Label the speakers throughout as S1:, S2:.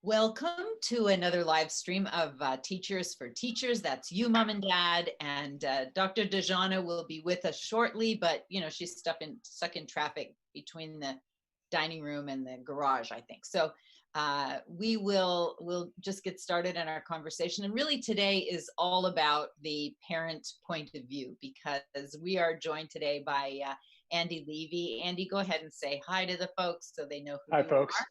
S1: Welcome to another live stream of Teachers for Teachers. That's you, Mom and Dad. And Dr. Dejana will be with us shortly, but she's stuck in traffic between the dining room and the garage, I think. So we'll just get started in our conversation. And really today is all about the parent point of view, because we are joined today by Andy Levey. Andy, go ahead and say hi to the folks so they know who
S2: Hi,
S1: you
S2: folks.
S1: are.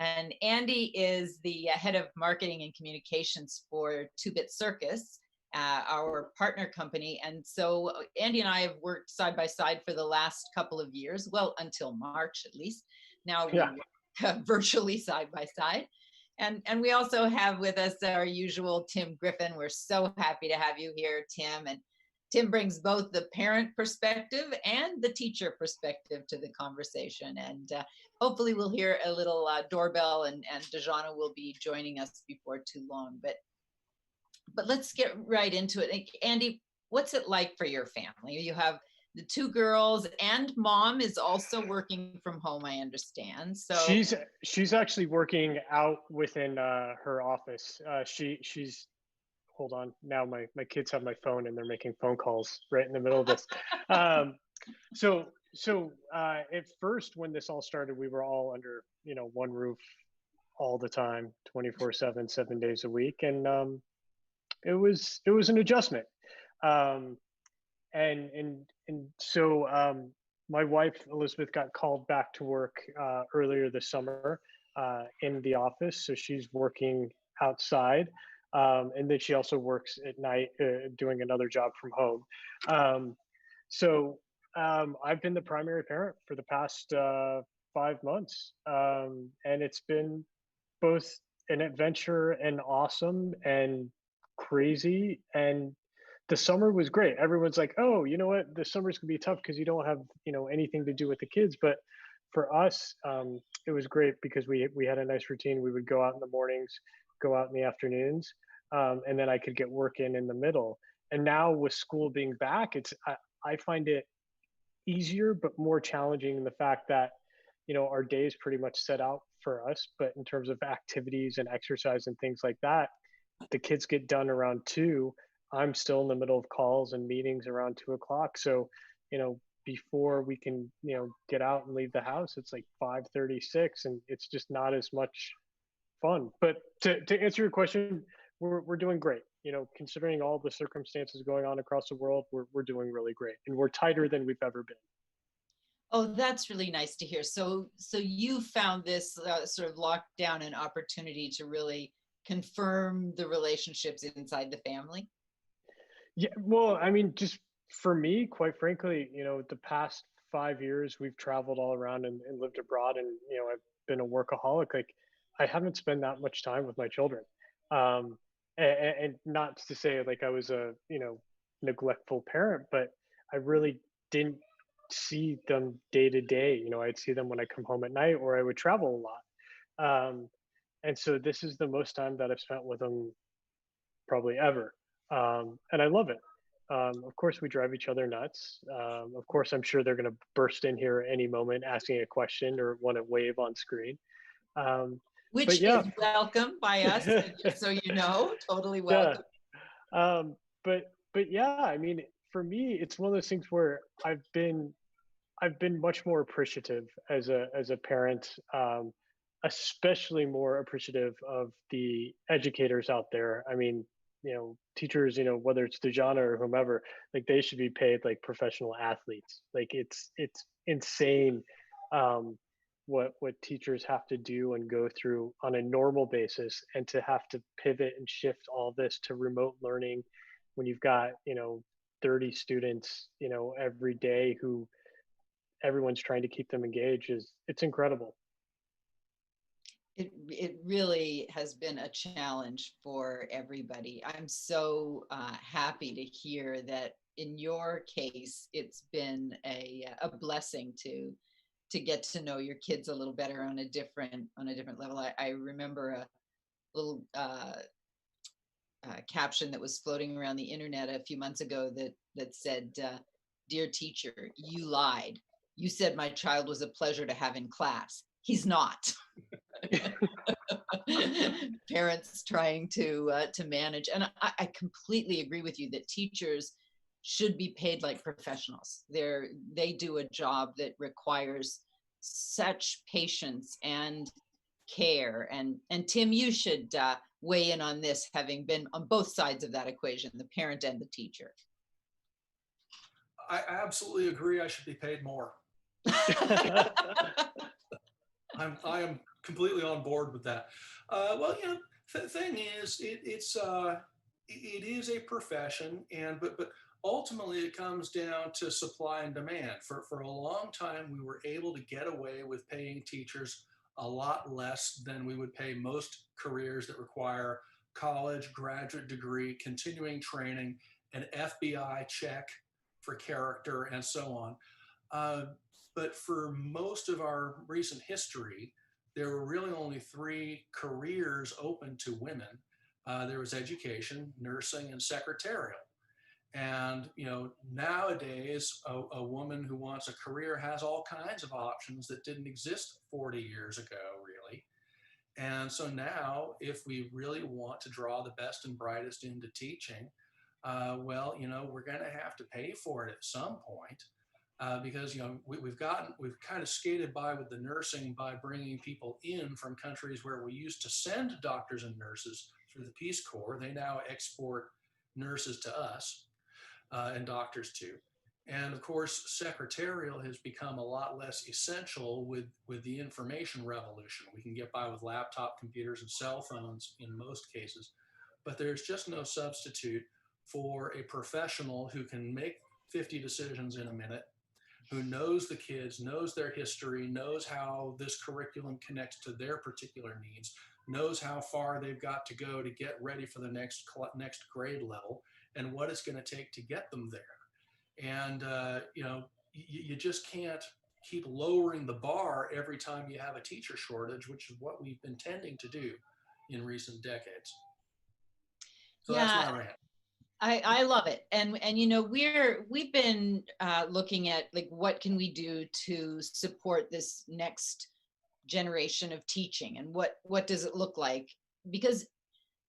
S1: And Andy is the head of marketing and communications for 2-Bit Circus, our partner company. And so Andy and I have worked side by side for the last couple of years, well, until March at least. Now we work virtually side by side. And we also have with us our usual Tim Griffin. We're so happy to have you here, Tim. And Tim brings both the parent perspective and the teacher perspective to the conversation. And hopefully we'll hear a little doorbell and Dejana will be joining us before too long. But let's get right into it. Andy, what's it like for your family? You have the 2 girls and mom is also working from home, I understand. So
S2: she's actually working out within her office. She's hold on. Now my kids have my phone and they're making phone calls right in the middle of this. So at first when this all started, we were all under one roof all the time, 24/7, 7 days a week, and it was an adjustment. And so my wife Elizabeth got called back to work earlier this summer in the office, so she's working outside. And then she also works at night doing another job from home. So I've been the primary parent for the past 5 months. And it's been both an adventure and awesome and crazy. And the summer was great. Everyone's like, oh, you know what? The summer's gonna be tough because you don't have, anything to do with the kids. But for us, it was great because we had a nice routine. We would go out in the mornings, go out in the afternoons, and then I could get work in the middle. And now with school being back, I find it easier but more challenging in the fact that our day is pretty much set out for us. But in terms of activities and exercise and things like that, the kids get done around 2. I'm still in the middle of calls and meetings around 2 o'clock. So, before we can, get out and leave the house, it's like 5:36, and it's just not as much fun. But to answer your question, we're doing great. Considering all the circumstances going on across the world, we're doing really great, and we're tighter than we've ever been.
S1: Oh, that's really nice to hear. So you found this sort of lockdown an opportunity to really confirm the relationships inside the family?
S2: Yeah, well, I mean, just for me, quite frankly, the past 5 years we've traveled all around and lived abroad, and I've been a workaholic. Like, I haven't spent that much time with my children, and not to say like I was a neglectful parent, but I really didn't see them day to day. I'd see them when I come home at night, or I would travel a lot. And so this is the most time that I've spent with them probably ever. And I love it. Of course, we drive each other nuts. Of course, I'm sure they're going to burst in here any moment asking a question or want to wave on screen.
S1: Which is welcome by us, just so you know, totally welcome.
S2: Yeah. But yeah, I mean, for me, it's one of those things where I've been much more appreciative as a parent, especially more appreciative of the educators out there. I mean, teachers, whether it's Dejana or whomever, like they should be paid like professional athletes. Like it's insane what teachers have to do and go through on a normal basis, and to have to pivot and shift all this to remote learning when you've got 30 students every day who everyone's trying to keep them engaged it's incredible.
S1: It really has been a challenge for everybody. I'm so happy to hear that in your case, it's been a blessing to get to know your kids a little better on a different level. I remember a little caption that was floating around the internet a few months ago that said, "Dear teacher, you lied. You said my child was a pleasure to have in class. He's not." Parents trying to manage. And I completely agree with you that teachers should be paid like professionals. They do a job that requires such patience and care. And Tim, you should weigh in on this, having been on both sides of that equation, the parent and the teacher.
S3: I absolutely agree. I should be paid more. I am completely on board with that. Well, you know, the thing is, it is a profession, and but ultimately it comes down to supply and demand. For a long time, we were able to get away with paying teachers a lot less than we would pay most careers that require college, graduate degree, continuing training, an FBI check for character, and so on. Uh, but for most of our recent history, there were really only three careers open to women. There was education, nursing, and secretarial. And you know, nowadays, a woman who wants a career has all kinds of options that didn't exist 40 years ago, really. And so now, if we really want to draw the best and brightest into teaching, well, you know, we're going to have to pay for it at some point. Because you know we've kind of skated by with the nursing by bringing people in from countries where we used to send doctors and nurses through the Peace Corps. They now export nurses to us, and doctors too. And of course, secretarial has become a lot less essential with the information revolution. We can get by with laptop computers and cell phones in most cases, but there's just no substitute for a professional who can make 50 decisions in a minute, who knows the kids, knows their history, knows how this curriculum connects to their particular needs, knows how far they've got to go to get ready for the next grade level, and what it's going to take to get them there. And you know, you just can't keep lowering the bar every time you have a teacher shortage, which is what we've been tending to do in recent decades. So
S1: Yeah,
S3: that's my rant.
S1: I love it. And you know, we've been looking at like what can we do to support this next generation of teaching, and what does it look like? Because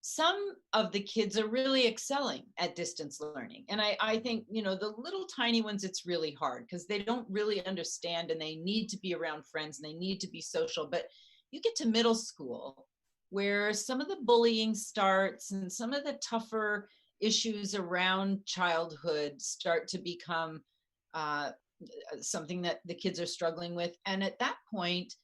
S1: some of the kids are really excelling at distance learning. And I think, you know, the little tiny ones, it's really hard because they don't really understand and they need to be around friends and they need to be social. But you get to middle school where some of the bullying starts and some of the tougher issues around childhood start to become uh, something that the kids are struggling with. And at that point,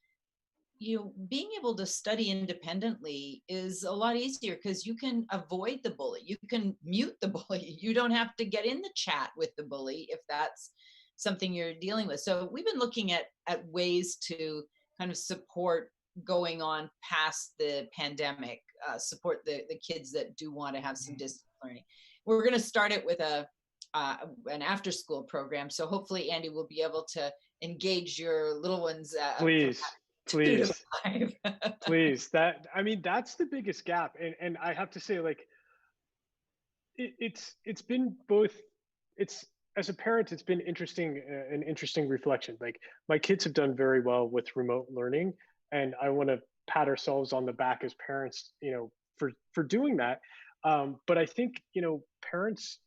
S1: you being able to study independently is a lot easier because you can avoid the bully. You can mute the bully. You don't have to get in the chat with the bully if that's something you're dealing with. So we've been looking at ways to kind of support going on past the pandemic, support the kids that do want to have some distance learning. We're going to start it with an after school program. So hopefully, Andy will be able to engage your little ones.
S2: Please.
S1: 2 to 5.
S2: Please. That, I mean, that's the biggest gap. And I have to say, like, it's been both, it's, as a parent, it's been interesting, an interesting reflection. Like, my kids have done very well with remote learning, and I want to pat ourselves on the back as parents, you know, for doing that. But I think, you know, parents,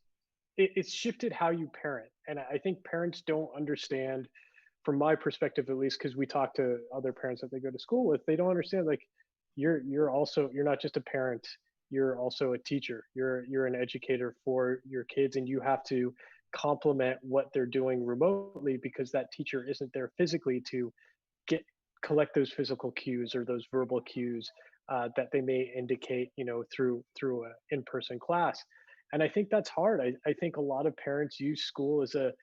S2: it's shifted how you parent, and I think parents don't understand, from my perspective at least, because we talk to other parents that they go to school with, they don't understand, like, you're not just a parent, you're also a teacher, you're an educator for your kids, and you have to complement what they're doing remotely, because that teacher isn't there physically to get collect those physical cues or those verbal cues that they may indicate, you know, through a in-person class. And I think that's hard. I think a lot of parents use school as a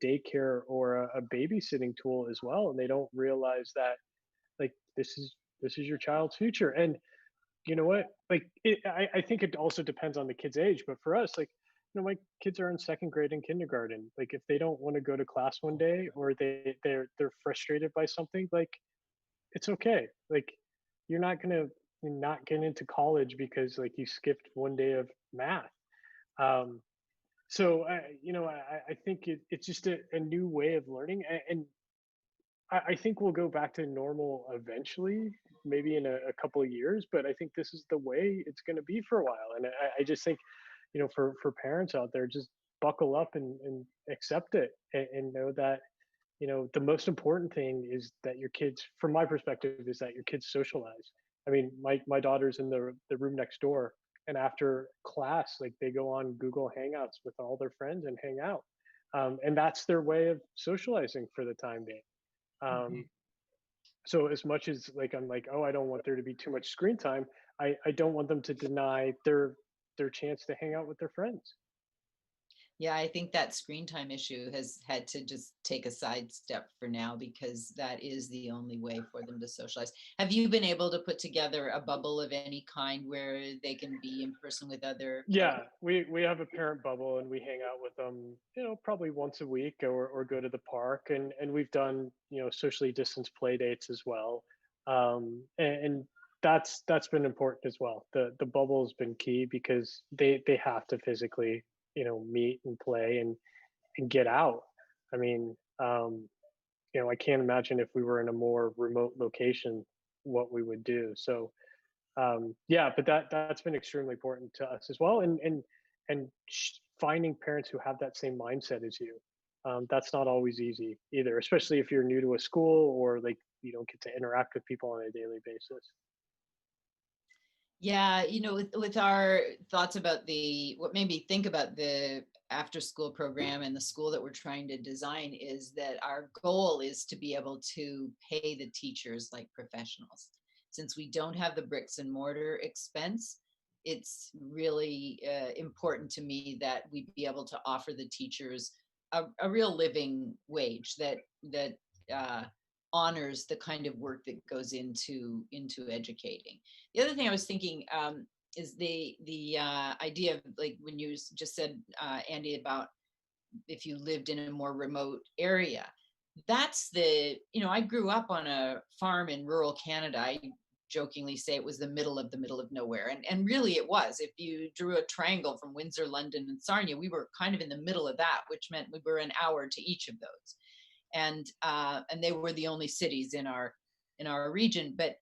S2: daycare or a babysitting tool as well, and they don't realize that, like, this is your child's future. And you know what, like, I think it also depends on the kid's age, but for us, like, you know, my kids are in second grade and kindergarten. Like, if they don't want to go to class one day, or they're frustrated by something, like, it's okay. Like, you're not getting into college because, like, you skipped one day of math. um so you know, I think it's just a new way of learning. And I think we'll go back to normal eventually, maybe in a couple of years, but I think this is the way it's going to be for a while. And I just think, for parents out there, just buckle up and accept it, and know that, the most important thing is that your kids, from my perspective, is that your kids socialize. I mean, my daughter's in the room next door, and after class, like, they go on Google Hangouts with all their friends and hang out. And that's their way of socializing for the time being.
S1: Mhm.
S2: Um, so as much as, like, I'm like, oh, I don't want there to be too much screen time, I don't want them to deny their chance to hang out with their friends.
S1: Yeah, I think that screen time issue has had to just take a sidestep for now because that is the only way for them to socialize. Have you been able to put together a bubble of any kind where they can be in person with other
S2: Yeah,
S1: children?
S2: we have a parent bubble, and we hang out with them, probably once a week, or go to the park, and we've done, socially distanced play dates as well. And that's been important as well. The bubble has been key because they have to physically, meet and play and get out. I mean, I can't imagine if we were in a more remote location what we would do. So, yeah, but that's been extremely important to us as well, and finding parents who have that same mindset as you. That's not always easy either, especially if you're new to a school, or, like, you don't get to interact with people on a daily basis.
S1: Yeah, with our thoughts about what made me think about the after school program and the school that we're trying to design is that our goal is to be able to pay the teachers like professionals. Since we don't have the bricks and mortar expense, it's really important to me that we be able to offer the teachers a real living wage that uh, honors the kind of work that goes into educating. The other thing I was thinking is the idea of, like, when you just said, Andy, about if you lived in a more remote area. That's I grew up on a farm in rural Canada. I jokingly say it was the middle of nowhere. And really it was. If you drew a triangle from Windsor, London, and Sarnia, we were kind of in the middle of that, which meant we were an hour to each of those. And they were the only cities in our region. But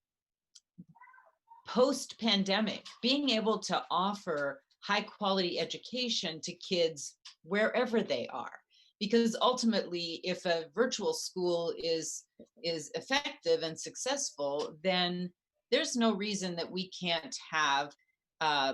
S1: post pandemic, being able to offer high quality education to kids wherever they are. Because ultimately, if a virtual school is effective and successful, then there's no reason that we can't have uh,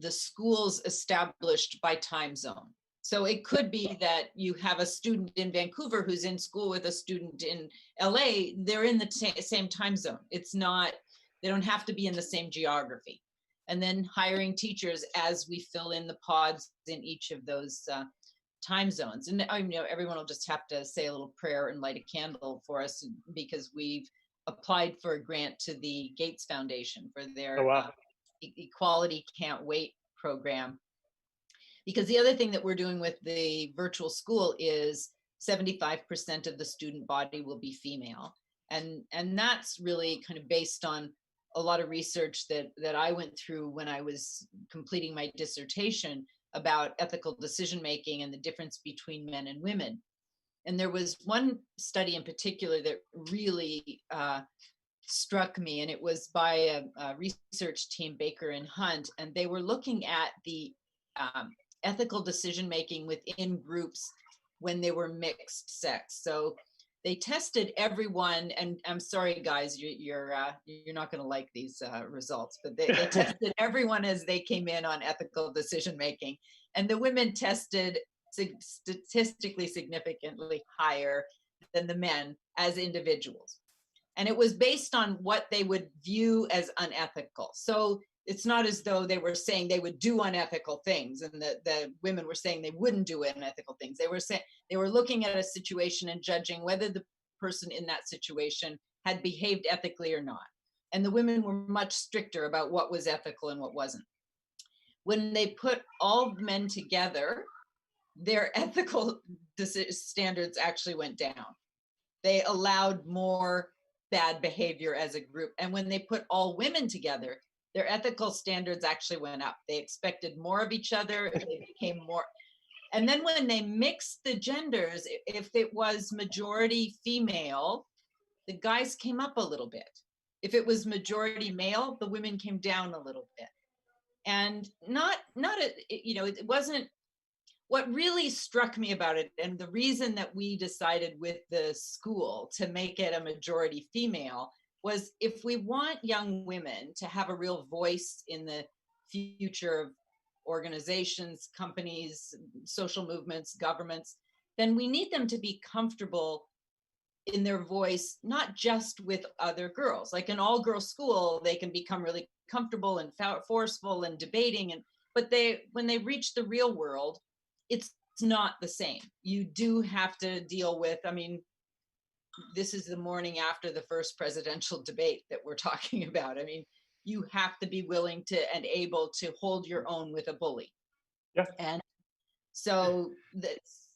S1: the schools established by time zone. So it could be that you have a student in Vancouver who's in school with a student in LA. They're in the same time zone. It's not, they don't have to be in the same geography. And then hiring teachers as we fill in the pods in each of those time zones. And everyone will just have to say a little prayer and light a candle for us, because we've applied for a grant to the Gates Foundation for
S2: Oh,
S1: their
S2: wow.
S1: Equality Can't Wait program. Because the other thing that we're doing with the virtual school is 75% of the student body will be female. And that's really kind of based on a lot of research that I went through when I was completing my dissertation about ethical decision making and the difference between men and women. And there was one study in particular that really struck me, and it was by a research team, Baker and Hunt, and they were looking at the ethical decision making within groups when they were mixed sex. So they tested everyone, and I'm sorry, guys, you're not going to like these results, but they tested everyone as they came in on ethical decision making, and the women tested statistically significantly higher than the men as individuals. And it was based on what they would view as unethical. So it's not as though they were saying they would do unethical things and the women were saying they wouldn't do unethical things. They were saying, they were looking at a situation and judging whether the person in that situation had behaved ethically or not. And the women were much stricter about what was ethical and what wasn't. When they put all men together, their ethical standards actually went down. They allowed more bad behavior as a group. And when they put all women together, their ethical standards actually went up. They expected more of each other. They became more. And then when they mixed the genders, if it was majority female, the guys came up a little bit. If it was majority male, the women came down a little bit. And it wasn't, what really struck me about it, and the reason that we decided with the school to make it a majority female, was if we want young women to have a real voice in the future of organizations, companies, social movements, governments, then we need them to be comfortable in their voice, not just with other girls. Like an all-girls school, they can become really comfortable and forceful and debating, but when they reach the real world, it's not the same. You do have to deal with, I mean, this is the morning after the first presidential debate that we're talking about. I mean, you have to be willing to and able to hold your own with a bully.
S2: Yeah.
S1: And so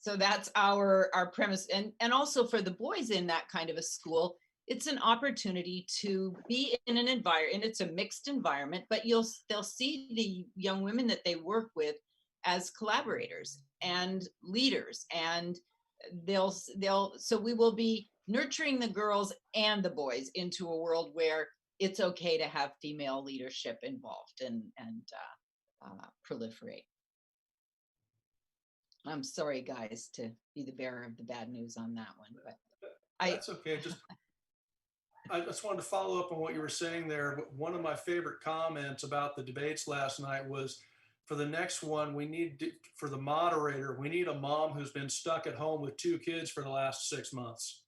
S1: that's our premise. And also for the boys in that kind of a school, it's an opportunity to be in an environment, and it's a mixed environment, but they'll see the young women that they work with as collaborators and leaders, and so we will be nurturing the girls and the boys into a world where it's okay to have female leadership involved and proliferate. I'm sorry, guys, to be the bearer of the bad news on that one, but
S3: that's okay. I just wanted to follow up on what you were saying there. One of my favorite comments about the debates last night was, for the next one, for the moderator, we need a mom who's been stuck at home with 2 kids for the last 6 months.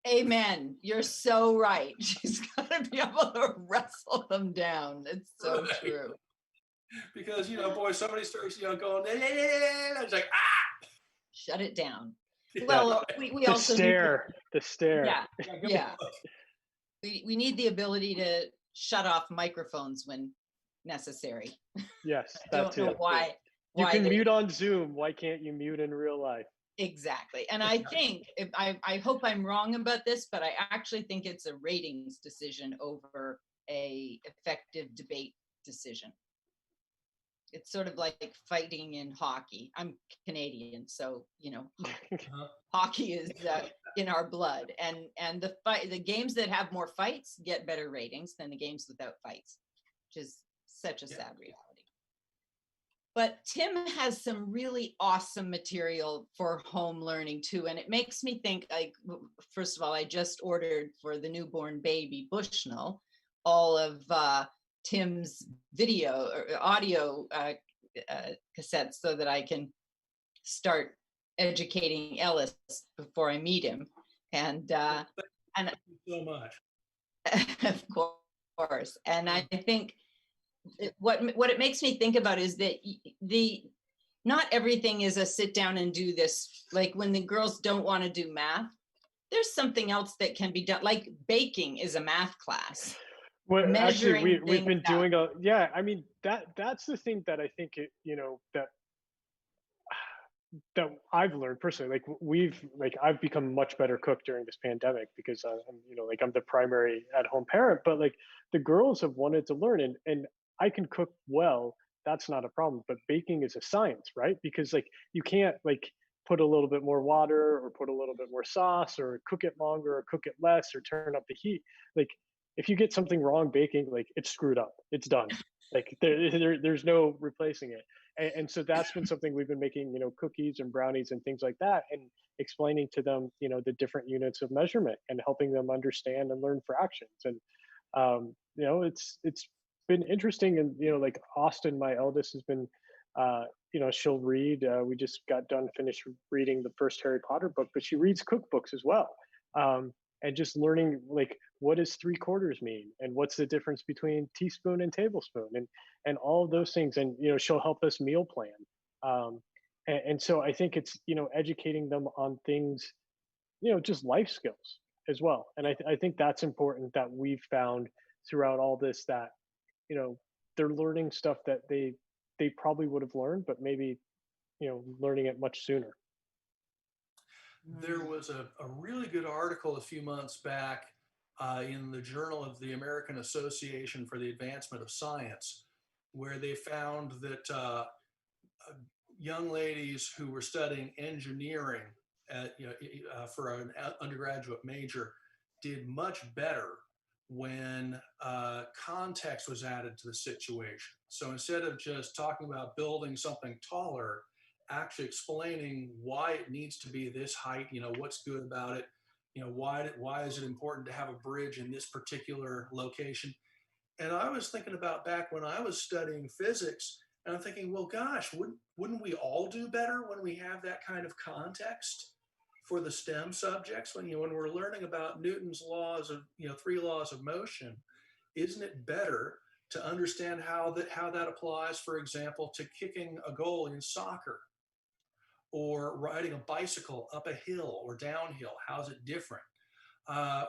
S1: Amen. You're so right. She's got to be able to wrestle them down. It's so right. True.
S3: Because, boy, somebody starts, going, it's like, ah!
S1: Shut it down.
S2: Yeah.
S1: Well, we also
S2: the stare.
S1: Yeah. We need the ability to shut off microphones when necessary.
S2: Yes,
S1: I don't know why.
S2: You can mute on Zoom. Why can't you mute in real life?
S1: Exactly. And I think, I hope I'm wrong about this, but I actually think it's a ratings decision over a effective debate decision. It's sort of like fighting in hockey. I'm Canadian, so hockey is in our blood, and the games that have more fights get better ratings than the games without fights, which is such a sad reality. But Tim has some really awesome material for home learning too, and it makes me think, like, first of all, I just ordered for the newborn baby Bushnell all of Tim's video or audio cassettes so that I can start educating Ellis before I meet him. And
S3: thank you so much.
S1: Of course. And I think what it makes me think about is that not everything is a sit down and do this. Like when the girls don't want to do math, there's something else that can be done. Like baking is a math class.
S2: Well, actually, we've been doing I mean, that's the thing that I think that I've learned personally. Like I've become a much better cook during this pandemic because I'm the primary at-home parent, but like the girls have wanted to learn, and I can cook well. That's not a problem, but baking is a science, right? Because like you can't like put a little bit more water or put a little bit more sauce or cook it longer or cook it less or turn up the heat. Like if you get something wrong baking, like it's screwed up. It's done. Like there's no replacing it. And so that's been something we've been making, cookies and brownies and things like that, and explaining to them, the different units of measurement and helping them understand and learn fractions. And it's been interesting. And like Austin, my eldest, has been she'll read. We just got done finished reading the first Harry Potter book, but she reads cookbooks as well. And just learning like what does 3/4 mean and what's the difference between teaspoon and tablespoon and all of those things. And she'll help us meal plan. And so I think it's educating them on things, just life skills as well. And I think that's important, that we've found throughout all this, that they're learning stuff that they probably would have learned, but maybe learning it much sooner.
S3: There was a really good article a few months back in the Journal of the American Association for the Advancement of Science, where they found that young ladies who were studying engineering for an undergraduate major did much better when context was added to the situation. So instead of just talking about building something taller, actually explaining why it needs to be this height, what's good about it, why is it important to have a bridge in this particular location. And I was thinking about back when I was studying physics, and I'm thinking, well, gosh, wouldn't we all do better when we have that kind of context for the STEM subjects? When we're learning about Newton's laws of, three laws of motion, isn't it better to understand how that applies, for example, to kicking a goal in soccer, or riding a bicycle up a hill or downhill? How's it different?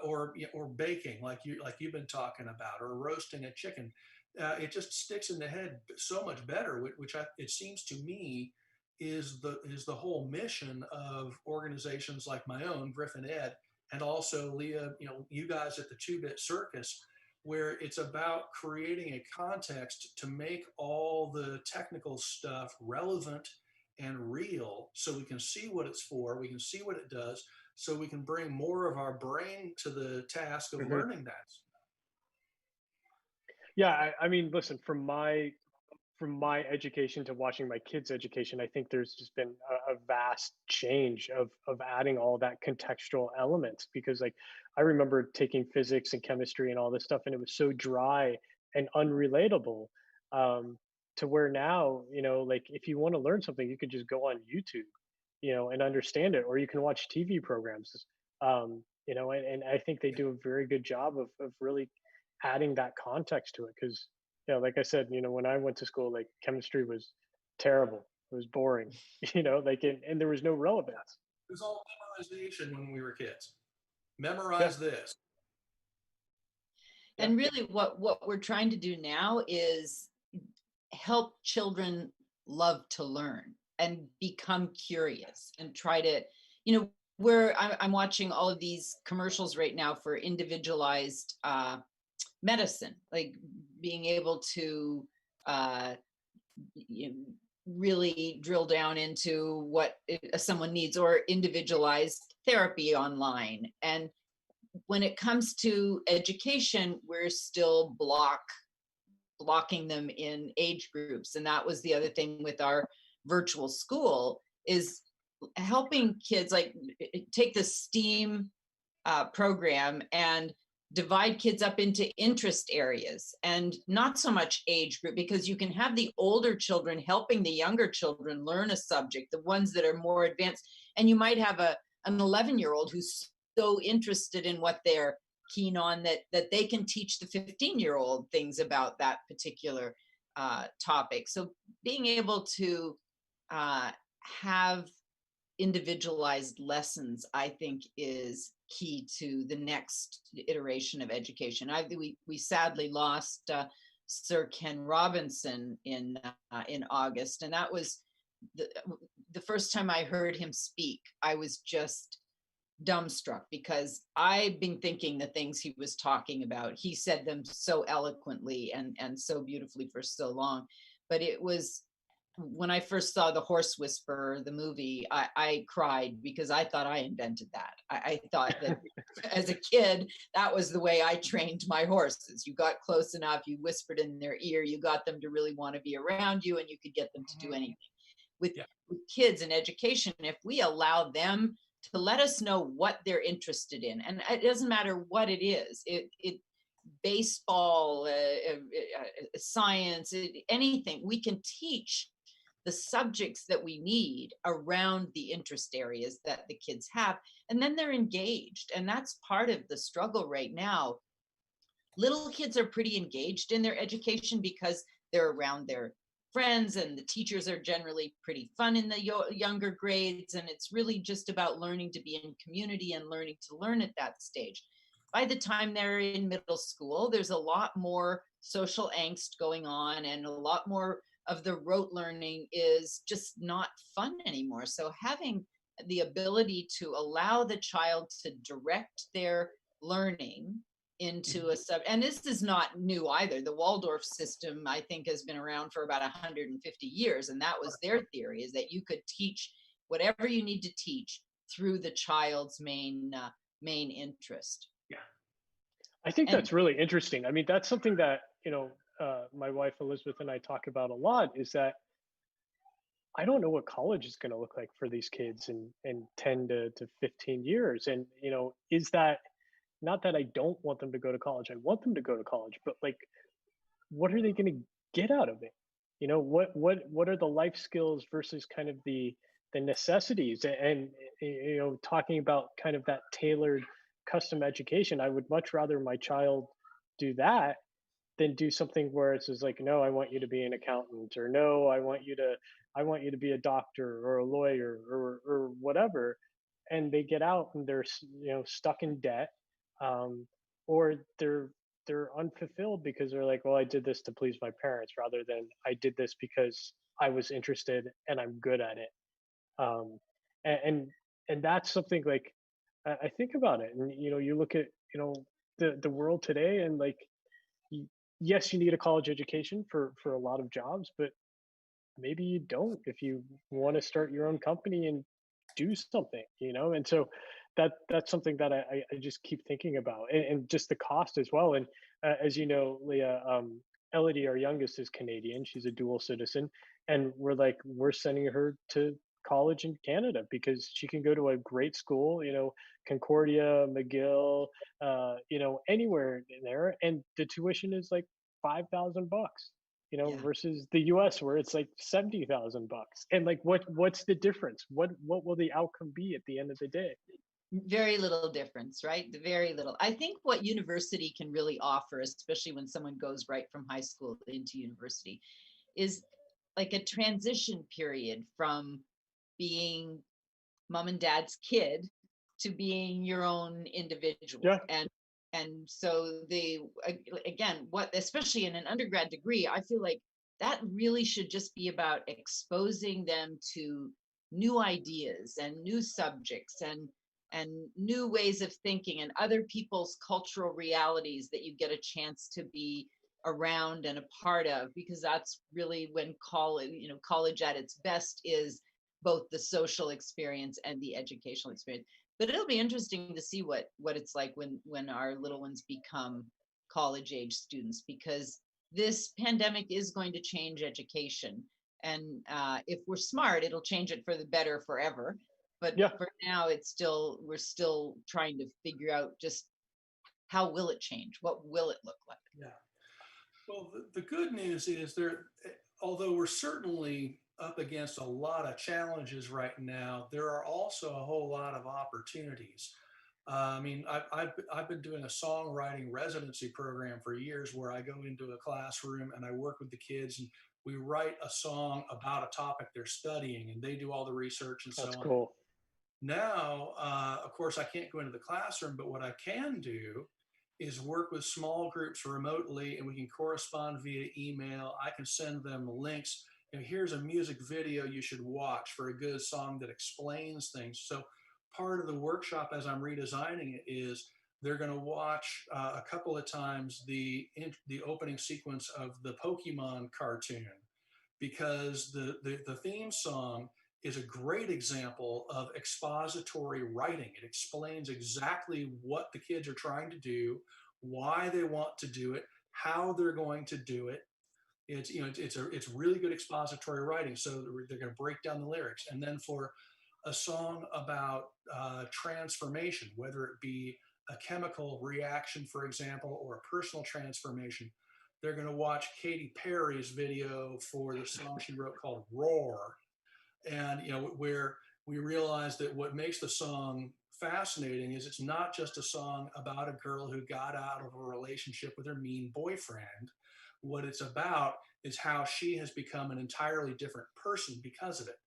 S3: Or baking, like you've been talking about, or roasting a chicken. It just sticks in the head so much better, which it seems to me is the whole mission of organizations like my own, Griffin Ed, and also Leah, you guys at the Two-Bit Circus, where it's about creating a context to make all the technical stuff relevant and real, so we can see what it's for, we can see what it does, so we can bring more of our brain to the task of
S2: Mhm.
S3: learning that.
S2: Yeah, I mean, listen, from my education to watching my kids' education, I think there's just been a vast change of adding all that contextual elements, because like I remember taking physics and chemistry and all this stuff, and it was so dry and unrelatable, um, to where now, like if you want to learn something, you could just go on YouTube, and understand it, or you can watch TV programs, and I think they do a very good job of really adding that context to it, because yeah, like I said, when I went to school, like chemistry was terrible. It was boring, like, and there was no relevance.
S3: It was all memorization when we were kids.
S2: Yeah.
S3: Memorize this.
S2: Yeah.
S1: And really what we're trying to do now is help children love to learn and become curious and try to, where I'm watching all of these commercials right now for individualized medicine, like being able to uh, you know, really drill down into what someone needs, or individualized therapy online. And when it comes to education, we're still blocking them in age groups. And that was the other thing with our virtual school, is helping kids, like take the STEAM program and divide kids up into interest areas and not so much age group, because you can have the older children helping the younger children learn a subject, the ones that are more advanced. And you might have an 11-year-old who's so interested in what they're keen on that they can teach the 15-year-old things about that particular topic. So being able to have individualized lessons, I think, is key to the next iteration of education. We sadly lost Sir Ken Robinson in August, and that was the first time I heard him speak. I was just dumbstruck, because I've been thinking the things he was talking about. He said them so eloquently and so beautifully for so long. But it was, when I first saw The Horse Whisperer, the movie, I cried, because I thought I invented that. I thought that as a kid, that was the way I trained my horses. You got close enough, you whispered in their ear, you got them to really want to be around you, and you could get them to do anything. With,
S3: Yeah.
S1: with kids in education, if we allow them to let us know what they're interested in, and it doesn't matter what it is, baseball, science, anything, we can teach the subjects that we need around the interest areas that the kids have, and then they're engaged. And that's part of the struggle right now. Little kids are pretty engaged in their education because they're around their friends, and the teachers are generally pretty fun in the younger grades, and it's really just about learning to be in community and learning to learn at that stage. By the time they're in middle school, there's a lot more social angst going on, and a lot more of the rote learning is just not fun anymore. So having the ability to allow the child to direct their learning into a sub, and this is not new either. The Waldorf system, I think, has been around for about 150 years, and that was their theory, is that you could teach whatever you need to teach through the child's main interest.
S3: Yeah.
S2: I think
S1: And
S2: that's really interesting. I mean, that's something that, my wife Elizabeth and I talk about a lot, is that I don't know what college is going to look like for these kids in 10 to 15 years. And, is that, not that I don't want them to go to college, I want them to go to college, but like, what are they going to get out of it? What are the life skills versus kind of the necessities? And, talking about kind of that tailored custom education, I would much rather my child do that than do something where it's just like, no, I want you to be an accountant, or no, I want you to be a doctor or a lawyer or whatever. And they get out and they're stuck in debt, or they're unfulfilled because they're like, well, I did this to please my parents rather than I did this because I was interested and I'm good at it. um and that's something like, I think about it, and you look at the world today, and like, y- yes, you need a college education for a lot of jobs, but maybe you don't if you want to start your own company and do something, and so that's something that I just keep thinking about, and just the cost as well. And as you know, Leah, Elodie, our youngest, is Canadian. She's a dual citizen, and we're sending her to college in Canada because she can go to a great school, Concordia, McGill, anywhere in there, and the tuition is like $5,000,
S1: yeah,
S2: versus the US where it's like $70,000. And like, what's the difference? What will the outcome be at the end of the day?
S1: very little difference, right? Very little. I think what university can really offer, especially when someone goes right from high school into university, is like a transition period from being mom and dad's kid to being your own individual.
S2: Yeah,
S1: And so again, what, especially in an undergrad degree, I feel like that really should just be about exposing them to new ideas and new subjects and new ways of thinking and other people's cultural realities that you get a chance to be around and a part of, because that's really when college at its best is both the social experience and the educational experience. But it'll be interesting to see what it's like when our little ones become college age students, because this pandemic is going to change education, and if we're smart, it'll change it for the better forever. But
S2: yeah.
S1: for now, we're still trying to figure out just how will it change, what will it look like.
S3: Yeah. Well, the good news is although we're certainly up against a lot of challenges right now, there are also a whole lot of opportunities. I mean, I've been doing a songwriting residency program for years where I go into a classroom and I work with the kids, and we write a song about a topic they're studying, and they do all the research and so
S2: That's
S3: on.
S2: cool.
S3: Now, of course, I can't go into the classroom, but what I can do is work with small groups remotely, and we can correspond via email. I can send them links. Here's a music video you should watch for a good song that explains things. So part of the workshop, as I'm redesigning it, is they're going to watch a couple of times the opening sequence of the Pokemon cartoon, because the theme song is a great example of expository writing. It explains exactly what the kids are trying to do, why they want to do it, how they're going to do it. It's really good expository writing. So they're going to break down the lyrics, and then for a song about transformation, whether it be a chemical reaction, for example, or a personal transformation, they're going to watch Katy Perry's video for the song she wrote called Roar. And where we realize that what makes the song fascinating is it's not just a song about a girl who got out of a relationship with her mean boyfriend. What it's about is how she has become an entirely different person because of it,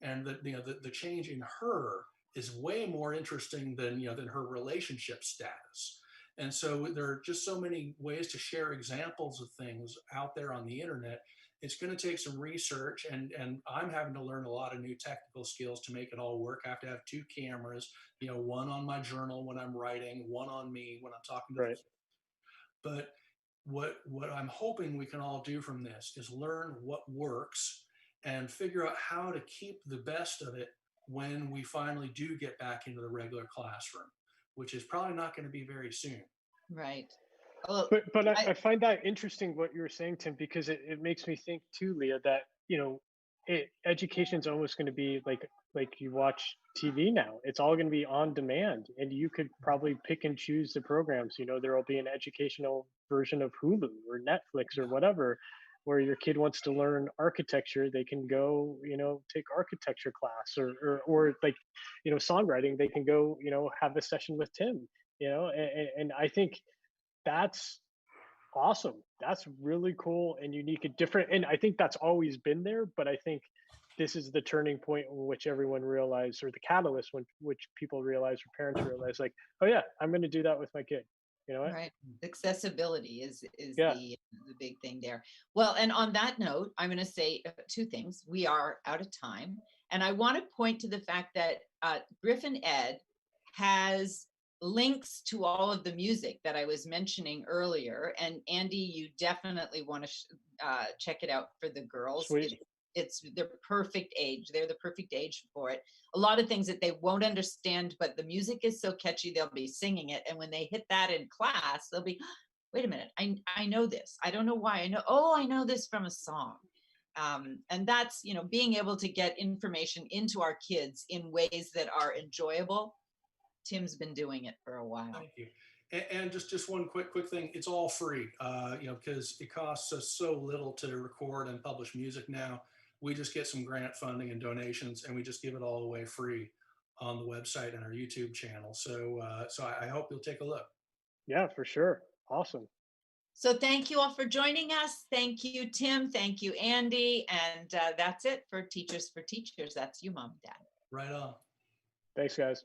S3: and the change in her is way more interesting than her relationship status. And so there are just so many ways to share examples of things out there on the internet. It's going to take some research, and I'm having to learn a lot of new technical skills to make it all work. I have to have two cameras, one on my journal when I'm writing, one on me when I'm talking to the
S2: Right.
S3: kids. But what I'm hoping we can all do from this is learn what works and figure out how to keep the best of it when we finally do get back into the regular classroom, which is probably not going to be very soon.
S1: Right. Well,
S2: But I find that interesting what you were saying, Tim, because it makes me think too, Leah, that education's almost going to be like you watch TV now. It's all going to be on demand, and you could probably pick and choose the programs. There will be an educational version of Hulu or Netflix or whatever, where your kid wants to learn architecture, they can go, take architecture class, or like, songwriting, they can go, have a session with Tim, and I think that's awesome. That's really cool and unique and different. And I think that's always been there, but I think this is the turning point in which everyone realized, or the catalyst when which people realize, or parents realize, like, oh yeah, I'm going to do that with my kid. You know what?
S1: right. Accessibility is
S2: Yeah.
S1: the big thing there. Well, and on that note, I'm going to say two things. We are out of time, and I want to point to the fact that Griffin Ed has links to all of the music that I was mentioning earlier. And Andy, you definitely want to check it out for the girls.
S2: Sweet.
S1: It's the perfect age. They're the perfect age for it. A lot of things that they won't understand, but the music is so catchy, they'll be singing it. And when they hit that in class, they'll be, wait a minute, I know this. I don't know why. I know this from a song. And that's, being able to get information into our kids in ways that are enjoyable. Tim's been doing it for a while.
S3: Thank you. And just one quick thing. It's all free, because it costs us so little to record and publish music now. We just get some grant funding and donations, and we just give it all away free on the website and our YouTube channel. So I hope you'll take a look.
S2: Yeah, for sure. Awesome.
S1: So thank you all for joining us. Thank you, Tim. Thank you, Andy. And that's it for Teachers for Teachers. That's you, Mom, Dad.
S3: Right on.
S2: Thanks, guys.